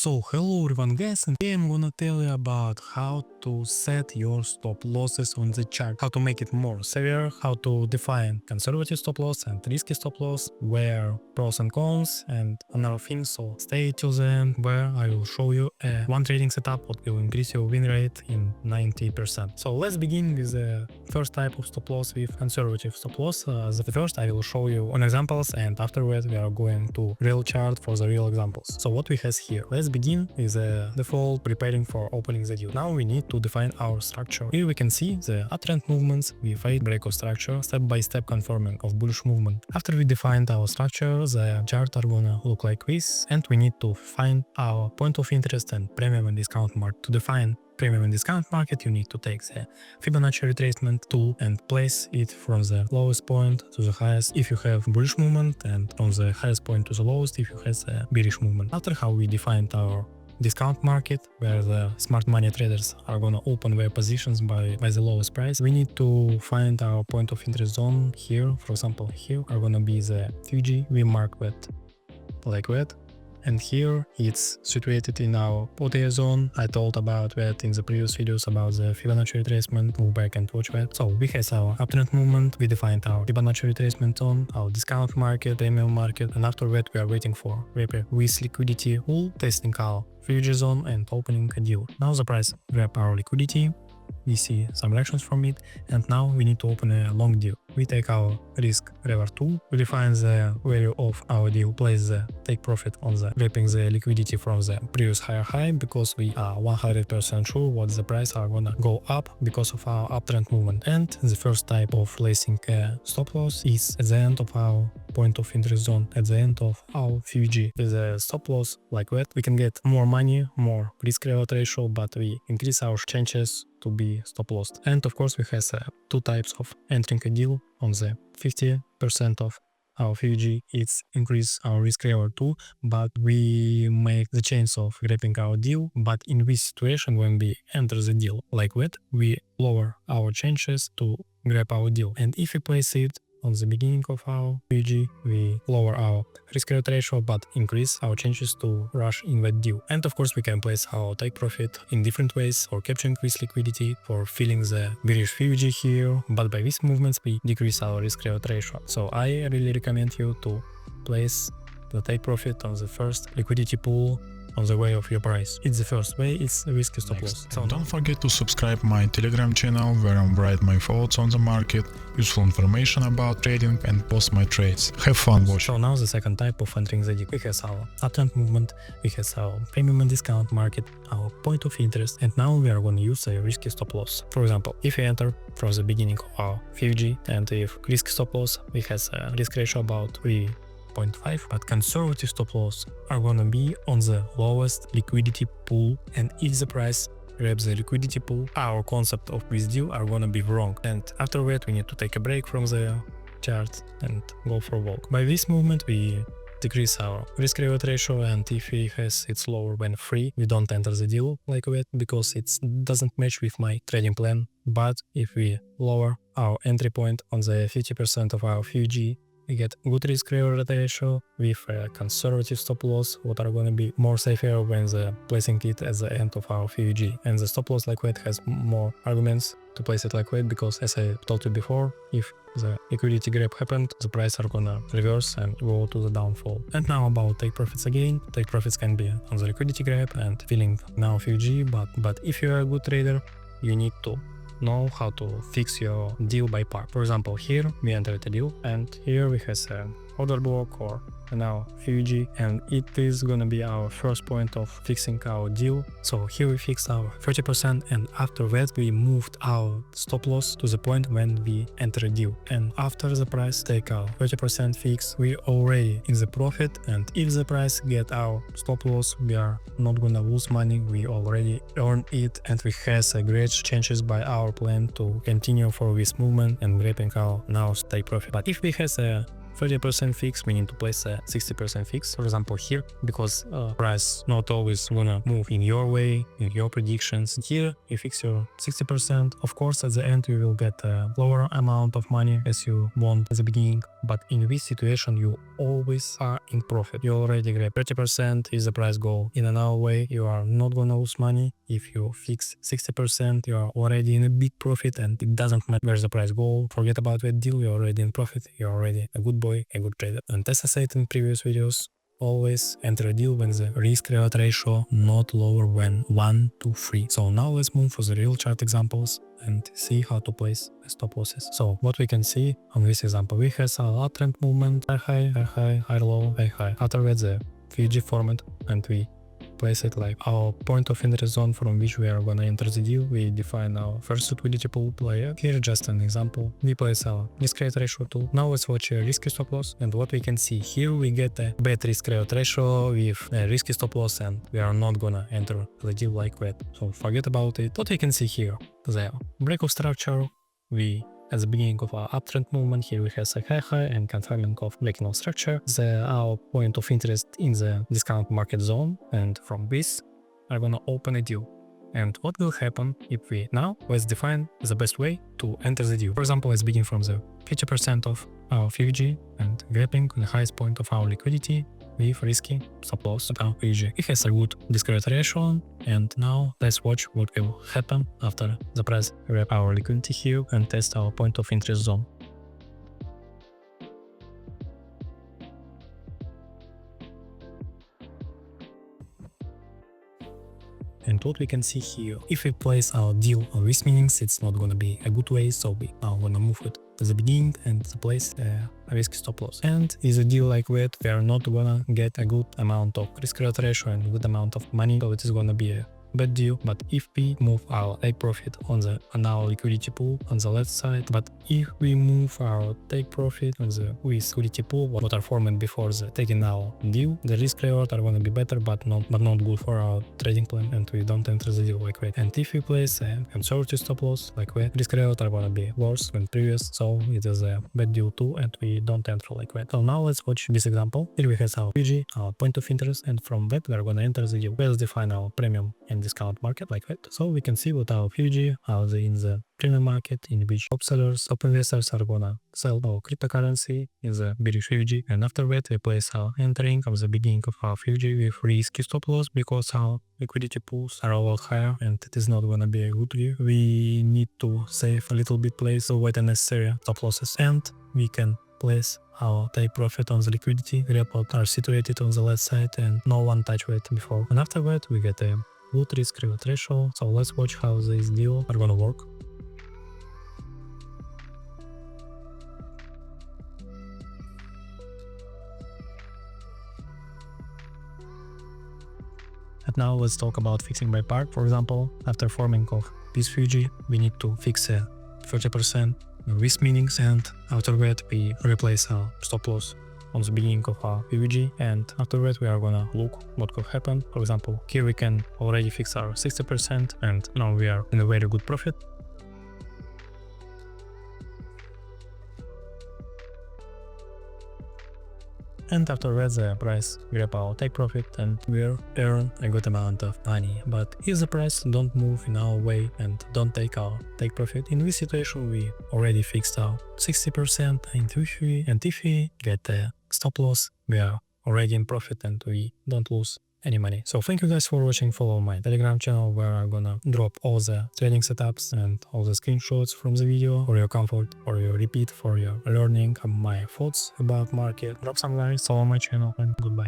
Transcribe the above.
So hello everyone guys, and today I'm gonna tell you about how to set your stop losses on the chart, how to make it more severe, how to define conservative stop loss and risky stop loss, where pros and cons and another thing. So stay till the end where I will show you one trading setup that will increase your win rate in 90%. So let's begin with the first type of stop loss, with conservative stop loss. The first I will show you on examples, and afterwards we are going to real chart for the real examples. So what we have here, let's begin with the default preparing for opening the deal. Now we need to define our structure. Here we can see the uptrend movements with a breakout structure, step-by-step confirming of bullish movement. After we defined our structure, the chart are gonna look like this, and we need to find our point of interest and premium and discount market. To define premium and discount market, you need to take the Fibonacci retracement tool and place it from the lowest point to the highest if you have bullish movement, and from the highest point to the lowest if you have the bearish movement. After how we defined our discount market, where the smart money traders are gonna open their positions by the lowest price, we need to find our point of interest zone here. For example, here are gonna be the Fuji. We mark that like that. And here it's situated in our OTA zone. I told about that in the previous videos about the Fibonacci retracement. Go back and watch that. So we have our uptrend movement, we defined our Fibonacci retracement zone, our discount market, premium market, and after that we are waiting for Reaper with liquidity pool, testing our Fuji zone and opening a deal. Now the price grab our liquidity. We see some reactions from it, and now we need to open a long deal. We take our risk reward tool, we define the value of our deal, place the take profit on the grabbing the liquidity from the previous higher high, because we are 100% sure what the price are gonna go up because of our uptrend movement. And the first type of placing a stop loss is at the end of our point of interest zone, at the end of our Fuji. With a stop loss like that, we can get more money, more risk reward ratio, but we increase our chances to be stop lost. And of course we have two types of entering a deal. On the 50% of our Fuji, it's increase our risk reward too, but we make the chance of grabbing our deal. But in this situation, when we enter the deal like that, we lower our chances to grab our deal. And if we place it on the beginning of our Fuji, we lower our risk reward ratio but increase our chances to rush in that deal. And of course we can place our take profit in different ways, for capturing this liquidity, for filling the bearish Fuji here, but by these movements we decrease our risk reward ratio. So I really recommend you to place the take profit on the first liquidity pool on the way of your price. It's the first way, it's a risky stop loss. So don't forget to subscribe my Telegram channel, where I write my thoughts on the market, useful information about trading, and post my trades. Have fun watching. So now the second type of entering the deal. We have our uptrend movement, we have our premium and discount market, our point of interest, and now we are going to use a risky stop loss. For example, if we enter from the beginning of our Fuji, and if risky stop loss, we have a risk ratio about 3.5, but conservative stop loss are gonna be on the lowest liquidity pool, and if the price grabs the liquidity pool, our concept of this deal are gonna be wrong, and after that we need to take a break from the chart and go for a walk. By this movement we decrease our risk reward ratio, and if it's lower than 3, we don't enter the deal like that, because it doesn't match with my trading plan. But if we lower our entry point on the 50% of our Fuji, we get good risk reward ratio with a conservative stop loss, what are gonna be more safer when placing it at the end of our Fuji. And the stop loss like that has more arguments to place it like that, because as I told you before, if the liquidity grab happened, the price are gonna reverse and go to the downfall. And now about take profits again. Take profits can be on the liquidity grab and filling now Fuji, but if you are a good trader, you need to know how to fix your deal by par. For example, here we entered a deal, and here we have an order block or now Fuji, and it is gonna be our first point of fixing our deal. So here we fixed our 30%, and after that we moved our stop loss to the point when we enter a deal. And after the price take our 30% fix, we already in the profit, and if the price get our stop loss, we are not gonna lose money, we already earn it, and we has a great chances by our plan to continue for this movement and grabbing our now take profit. But if we has a 30% fix, we need to place a 60% fix, for example here, because price not always gonna move in your way, in your predictions. Here you fix your 60%. Of course at the end you will get a lower amount of money as you want at the beginning, but in this situation you always are in profit. You already grab 30% is the price goal. In another way you are not gonna lose money. If you fix 60% you are already in a big profit, and it doesn't matter where's the price goal. Forget about that deal, you're already in profit, you're already a good boy, a good trader. And as I said in previous videos, always enter a deal when the risk-reward ratio not lower than 1 to 3. So now let's move for the real chart examples and see how to place stop losses. So what we can see on this example, we have some uptrend movement, high, high low, high. After that the FUG format, and we place it like our point of interest zone from which we are gonna enter the deal. We define our first liquidity pool player. Here just an example. We place our risk-reward ratio tool. Now let's watch a risky stop loss, and what we can see here, we get a bad risk-reward ratio with a risky stop loss, and we are not gonna enter the deal like that. So forget about it. What we can see here, the breakout structure, we at the beginning of our uptrend movement, here we have a high and confirming of breaking of structure, our point of interest in the discount market zone, and from this I'm gonna open a deal. And what will happen if we now let's define the best way to enter the deal. For example, let's begin from the 50% of our FUG and grabbing the highest point of our liquidity with risky stop loss at our FUG. It has a good risk-reward ratio, and now let's watch what will happen after the price grab our liquidity here and test our point of interest zone. And what we can see here, if we place our deal on this meanings, it's not gonna be a good way, so we are gonna move it to the beginning and place a risk stop loss. And is a deal like that, we are not gonna get a good amount of risk-reward ratio and good amount of money, so it is gonna be a bad deal. But if we move our take profit on our liquidity pool on the left side, but if we move our take profit on the liquidity pool what are formed before the taking our deal, the risk reward are gonna be better, but not good for our trading plan, and we don't enter the deal like that. And if we place a conservative stop loss like that, risk reward are gonna be worse than previous, so it is a bad deal too, and we don't enter like that. So now let's watch this example. Here we have our PG, our point of interest, and from that we are gonna enter the deal. Let's define our premium and discount market like that. So we can see what our FUG are in the premium market, in which top sellers, top investors are gonna sell our cryptocurrency in the bearish FUG, and after that we place our entering of the beginning of our FUG with risky stop loss because our liquidity pools are a lot higher and it is not gonna be a good view. We need to save a little bit place to avoid unnecessary stop losses, and we can place our take profit on the liquidity. Report are situated on the left side and no one touched it before. And after that we get a good risk-reward ratio. So let's watch how this deal are gonna work. And now let's talk about fixing by part. For example, after forming of this FUG, we need to fix a 30% risk meanings, and after that we replace our stop loss on the beginning of our FUG, and after that we are gonna look what could happen. For example, here we can already fix our 60% and now we are in a very good profit. And after that the price grab our take profit and we'll earn a good amount of money. But if the price don't move in our way and don't take our take profit, in this situation we already fixed our 60%, and if we get a stop loss, we are already in profit and we don't lose any money. So thank you guys for watching. Follow my Telegram channel where I'm gonna drop all the trading setups and all the screenshots from the video for your comfort, for your repeat, for your learning my thoughts about market. Drop some likes, follow my channel, and goodbye.